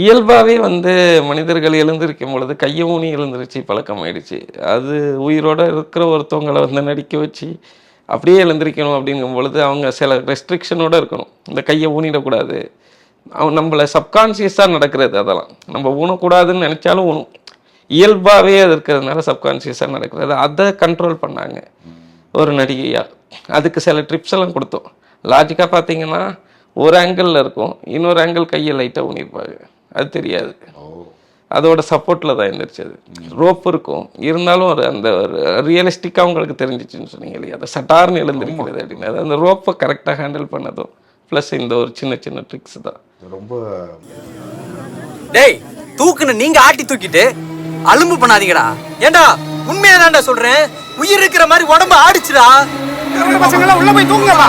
இயல்பாகவே வந்து மனிதர்கள் எழுந்திருக்கும் பொழுது கையை ஊனி எழுந்திருச்சு பழக்கம் ஆயிடுச்சு. அது உயிரோட இருக்கிற ஒருத்தவங்களை வந்து நடிக்க வச்சு அப்படியே எழுந்திருக்கணும் அப்படிங்கும் பொழுது அவங்க சில ரெஸ்ட்ரிக்ஷனோட இருக்கணும். இந்த கையை ஊனிடக்கூடாது. அவன் நம்மளை சப்கான்சியஸாக நடக்கிறது அதெல்லாம். நம்ம ஊனக்கூடாதுன்னு நினச்சாலும் ஊனும். இயல்பாகவே அது இருக்கிறதுனால சப்கான்சியஸாக நடக்கிறது. அதை கண்ட்ரோல் பண்ணாங்க ஒரு நடிகையாக. அதுக்கு சில ட்ரிப்ஸ் எல்லாம் கொடுத்தோம். லாஜிக்காக பார்த்தீங்கன்னா ஒரு ஆங்கிளில் இருக்கும், இன்னொரு ஆங்கிள் கையை லைட்டாக ஊனிருப்பாங்க. அது தெரியாது. அதோட சப்போர்ட்டில் தான் எழுந்திரிச்சு. அது ரோப் இருக்கும் இருந்தாலும் ஒரு அந்த ஒரு ரியலிஸ்டிக்காக உங்களுக்கு தெரிஞ்சிச்சுன்னு சொன்னீங்க இல்லையா, அதை சட்டார்னு எழுந்திருக்கிறது அப்படின்னு. அது அந்த ரோப்பை கரெக்டாக ஹேண்டில் பண்ணதும் ப்ளஸ் இந்த ஒரு சின்ன சின்ன ட்ரிக்ஸ் தான். ரொம்ப டேய் தூக்குன்னு நீங்க ஆட்டி தூக்கிட்டு அலும்பு பண்ணாதீங்கடா. ஏண்டா உண்மையா தான்டா சொல்றேன். உயிர் இருக்கிற மாதிரி உடம்பு ஆடிச்சுடா. பசங்க எல்லாம் உள்ள போய் தூங்குங்கடா.